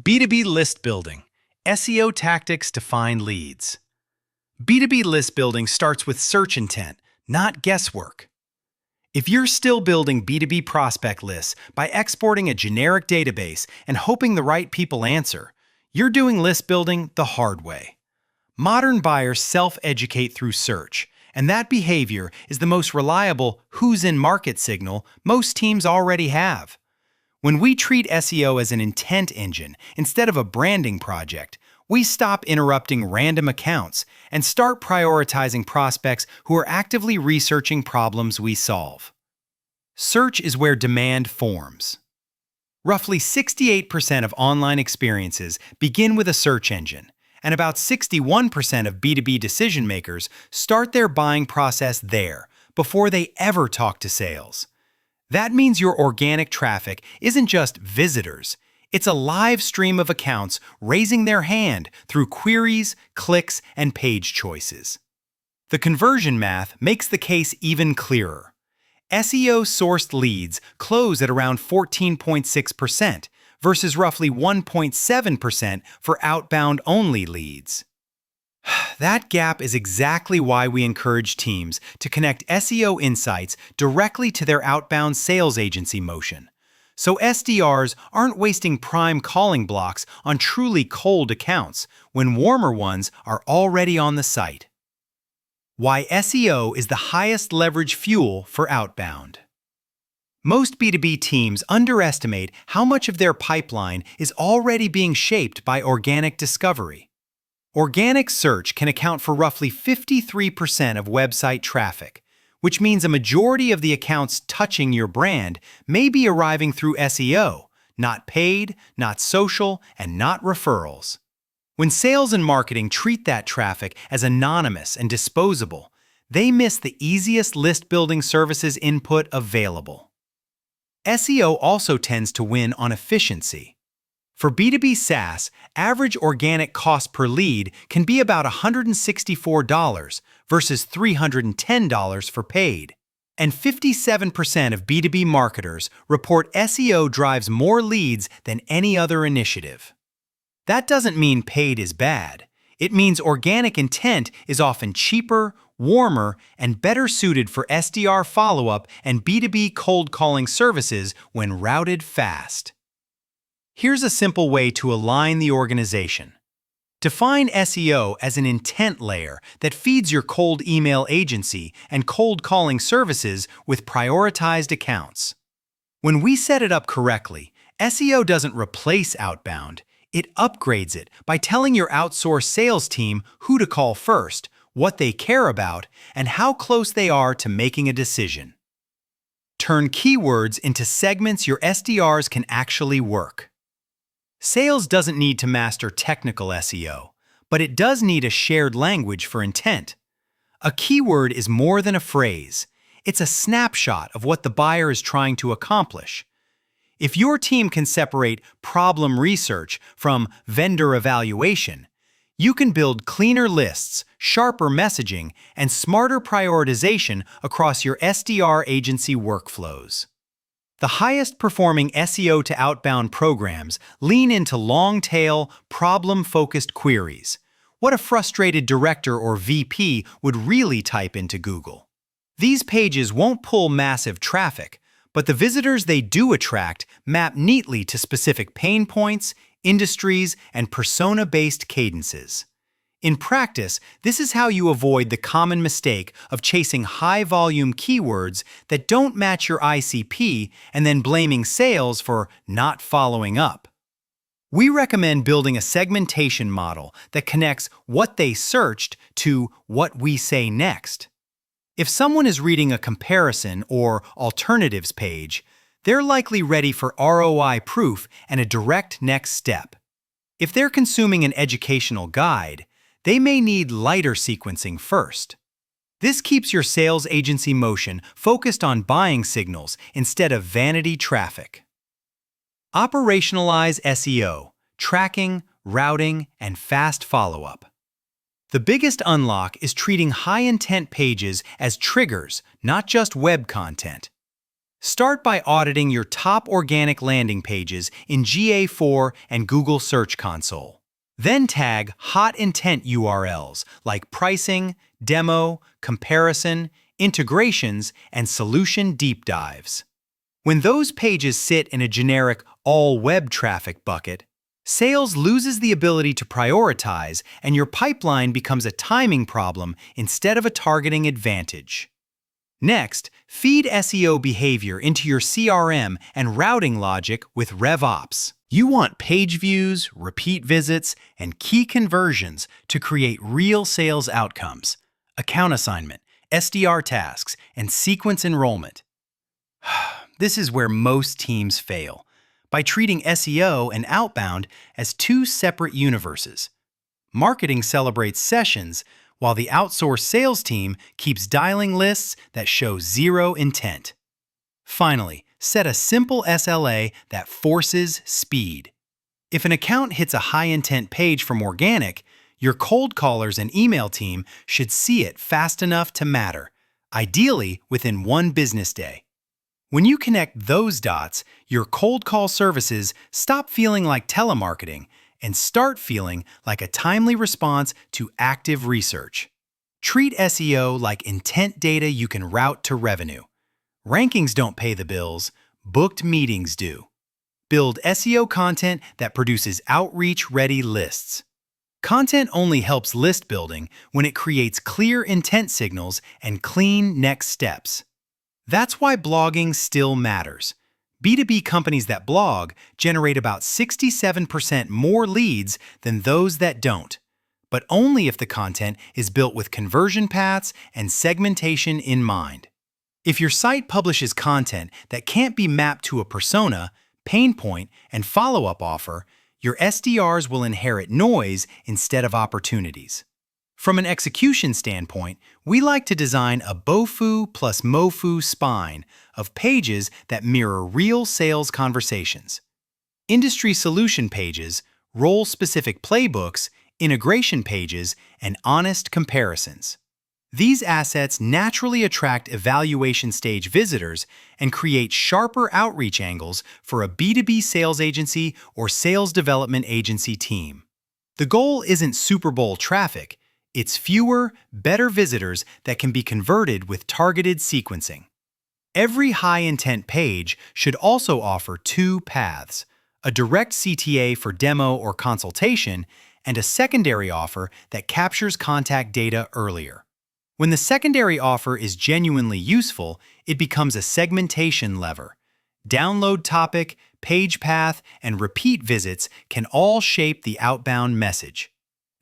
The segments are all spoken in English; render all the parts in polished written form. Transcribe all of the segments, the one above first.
B2B list building, SEO tactics to find leads. B2B list building starts with search intent, not guesswork. If you're still building B2B prospect lists by exporting a generic database and hoping the right people answer, you're doing list building the hard way. Modern buyers self-educate through search, and that behavior is the most reliable who's in market signal most teams already have. When we treat SEO as an intent engine instead of a branding project, we stop interrupting random accounts and start prioritizing prospects who are actively researching problems we solve. Search is where demand forms. Roughly 68% of online experiences begin with a search engine, and about 61% of B2B decision makers start their buying process there before they ever talk to sales. That means your organic traffic isn't just visitors. It's a live stream of accounts raising their hand through queries, clicks, and page choices. The conversion math makes the case even clearer. SEO-sourced leads close at around 14.6% versus roughly 1.7% for outbound-only leads. That gap is exactly why we encourage teams to connect SEO insights directly to their outbound sales agency motion, so SDRs aren't wasting prime calling blocks on truly cold accounts when warmer ones are already on the site. Why SEO is the highest leverage fuel for outbound. Most B2B teams underestimate how much of their pipeline is already being shaped by organic discovery. Organic search can account for roughly 53% of website traffic, which means a majority of the accounts touching your brand may be arriving through SEO, not paid, not social, and not referrals. When sales and marketing treat that traffic as anonymous and disposable, they miss the easiest list-building services input available. SEO also tends to win on efficiency. For B2B SaaS, average organic cost per lead can be about $164 versus $310 for paid. And 57% of B2B marketers report SEO drives more leads than any other initiative. That doesn't mean paid is bad. It means organic intent is often cheaper, warmer, and better suited for SDR follow-up and B2B cold calling services when routed fast. Here's a simple way to align the organization. Define SEO as an intent layer that feeds your cold email agency and cold calling services with prioritized accounts. When we set it up correctly, SEO doesn't replace outbound. It upgrades it by telling your outsourced sales team who to call first, what they care about, and how close they are to making a decision. Turn keywords into segments your SDRs can actually work. Sales doesn't need to master technical SEO, but it does need a shared language for intent. A keyword is more than a phrase. It's a snapshot of what the buyer is trying to accomplish. If your team can separate problem research from vendor evaluation, you can build cleaner lists, sharper messaging, and smarter prioritization across your SDR agency workflows. The highest-performing SEO-to-Outbound programs lean into long-tail, problem-focused queries. What a frustrated director or VP would really type into Google. These pages won't pull massive traffic, but the visitors they do attract map neatly to specific pain points, industries, and persona-based cadences. In practice, this is how you avoid the common mistake of chasing high-volume keywords that don't match your ICP and then blaming sales for not following up. We recommend building a segmentation model that connects what they searched to what we say next. If someone is reading a comparison or alternatives page, they're likely ready for ROI proof and a direct next step. If they're consuming an educational guide, they may need lighter sequencing first. This keeps your sales agency motion focused on buying signals instead of vanity traffic. Operationalize SEO, tracking, routing, and fast follow-up. The biggest unlock is treating high-intent pages as triggers, not just web content. Start by auditing your top organic landing pages in GA4 and Google Search Console. Then tag hot intent URLs like pricing, demo, comparison, integrations, and solution deep dives. When those pages sit in a generic all web traffic bucket, sales loses the ability to prioritize and your pipeline becomes a timing problem instead of a targeting advantage. Next, feed SEO behavior into your CRM and routing logic with RevOps. You want page views, repeat visits, and key conversions to create real sales outcomes, account assignment, SDR tasks, and sequence enrollment. This is where most teams fail, by treating SEO and outbound as two separate universes. Marketing celebrates sessions, while the outsourced sales team keeps dialing lists that show zero intent. Finally, set a simple SLA that forces speed. If an account hits a high-intent page from organic, your cold callers and email team should see it fast enough to matter, ideally within 1 business day. When you connect those dots, your cold call services stop feeling like telemarketing and start feeling like a timely response to active research. Treat SEO like intent data you can route to revenue. Rankings don't pay the bills, booked meetings do. Build SEO content that produces outreach-ready lists. Content only helps list building when it creates clear intent signals and clean next steps. That's why blogging still matters. B2B companies that blog generate about 67% more leads than those that don't, but only if the content is built with conversion paths and segmentation in mind. If your site publishes content that can't be mapped to a persona, pain point, and follow-up offer, your SDRs will inherit noise instead of opportunities. From an execution standpoint, we like to design a BOFU plus MOFU spine of pages that mirror real sales conversations. Industry solution pages, role-specific playbooks, integration pages, and honest comparisons. These assets naturally attract evaluation stage visitors and create sharper outreach angles for a B2B sales agency or sales development agency team. The goal isn't Super Bowl traffic. It's fewer, better visitors that can be converted with targeted sequencing. Every high-intent page should also offer 2 paths, a direct CTA for demo or consultation, and a secondary offer that captures contact data earlier. When the secondary offer is genuinely useful, it becomes a segmentation lever. Download topic, page path, and repeat visits can all shape the outbound message.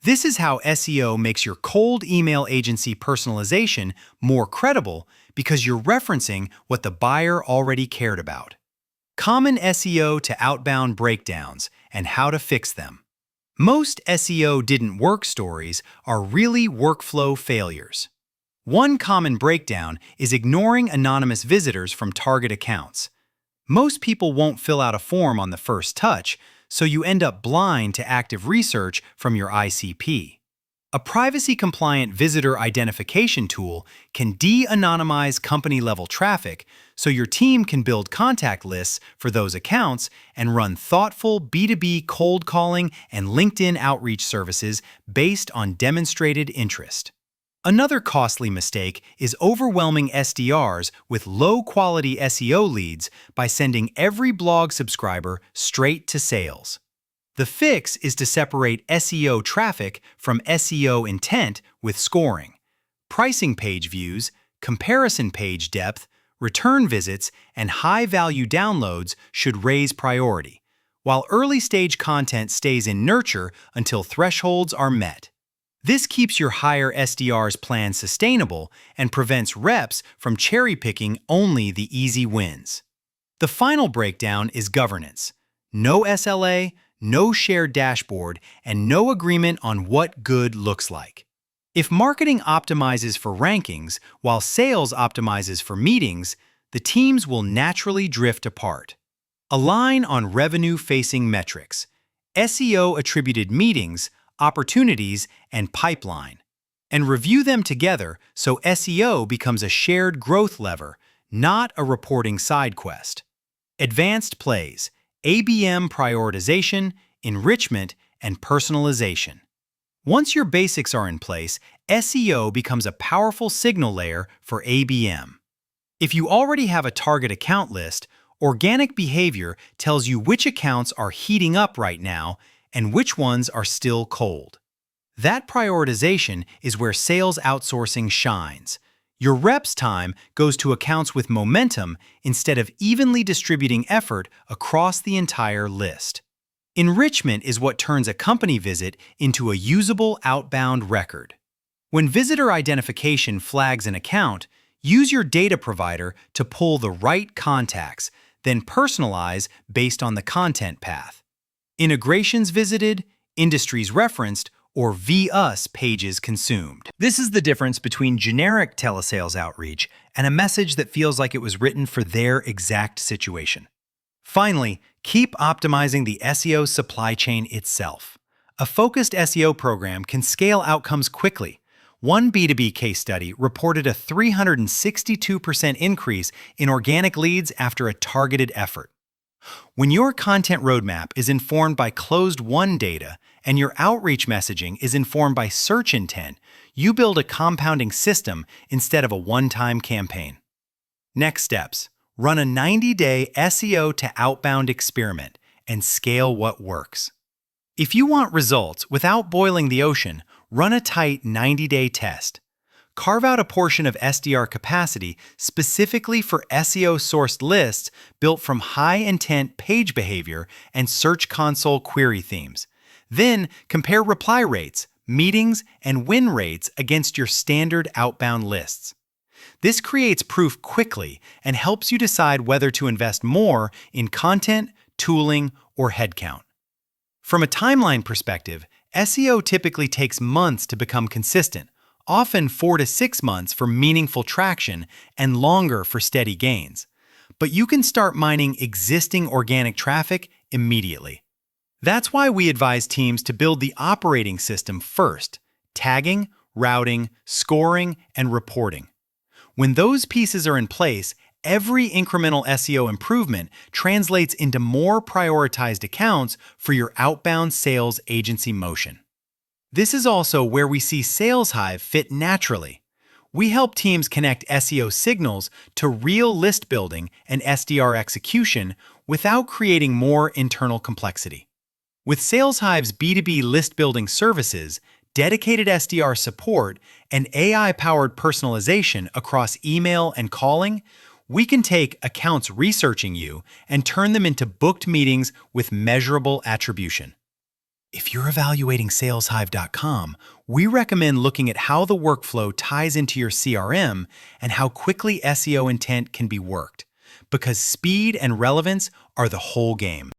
This is how SEO makes your cold email agency personalization more credible because you're referencing what the buyer already cared about. Common SEO to outbound breakdowns and how to fix them. Most SEO didn't work stories are really workflow failures. One common breakdown is ignoring anonymous visitors from target accounts. Most people won't fill out a form on the first touch, so you end up blind to active research from your ICP. A privacy-compliant visitor identification tool can de-anonymize company-level traffic so your team can build contact lists for those accounts and run thoughtful B2B cold calling and LinkedIn outreach services based on demonstrated interest. Another costly mistake is overwhelming SDRs with low-quality SEO leads by sending every blog subscriber straight to sales. The fix is to separate SEO traffic from SEO intent with scoring. Pricing page views, comparison page depth, return visits, and high-value downloads should raise priority, while early-stage content stays in nurture until thresholds are met. This keeps your higher SDRs plan sustainable and prevents reps from cherry-picking only the easy wins. The final breakdown is governance. No SLA, no shared dashboard, and no agreement on what good looks like. If marketing optimizes for rankings while sales optimizes for meetings, the teams will naturally drift apart. Align on revenue-facing metrics, SEO-attributed meetings, opportunities, and pipeline, and review them together so SEO becomes a shared growth lever, not a reporting side quest. Advanced plays, ABM prioritization, enrichment, and personalization. Once your basics are in place, SEO becomes a powerful signal layer for ABM. If you already have a target account list, organic behavior tells you which accounts are heating up right now and which ones are still cold. That prioritization is where sales outsourcing shines. Your rep's time goes to accounts with momentum instead of evenly distributing effort across the entire list. Enrichment is what turns a company visit into a usable outbound record. When visitor identification flags an account, use your data provider to pull the right contacts, then personalize based on the content path. Integrations visited, industries referenced, or VUS pages consumed. This is the difference between generic telesales outreach and a message that feels like it was written for their exact situation. Finally, keep optimizing the SEO supply chain itself. A focused SEO program can scale outcomes quickly. One B2B case study reported a 362% increase in organic leads after a targeted effort. When your content roadmap is informed by closed-won data and your outreach messaging is informed by search intent, you build a compounding system instead of a one-time campaign. Next steps: run a 90-day SEO-to-Outbound experiment and scale what works. If you want results without boiling the ocean, run a tight 90-day test. Carve out a portion of SDR capacity specifically for SEO-sourced lists built from high-intent page behavior and Search Console query themes. Then compare reply rates, meetings, and win rates against your standard outbound lists. This creates proof quickly and helps you decide whether to invest more in content, tooling, or headcount. From a timeline perspective, SEO typically takes months to become consistent, often 4 to 6 months for meaningful traction and longer for steady gains. But you can start mining existing organic traffic immediately. That's why we advise teams to build the operating system first: tagging, routing, scoring, and reporting. When those pieces are in place, every incremental SEO improvement translates into more prioritized accounts for your outbound sales agency motion. This is also where we see SalesHive fit naturally. We help teams connect SEO signals to real list building and SDR execution without creating more internal complexity. With SalesHive's B2B list building services, dedicated SDR support, and AI-powered personalization across email and calling, we can take accounts researching you and turn them into booked meetings with measurable attribution. If you're evaluating SalesHive.com, we recommend looking at how the workflow ties into your CRM and how quickly SEO intent can be worked, because speed and relevance are the whole game.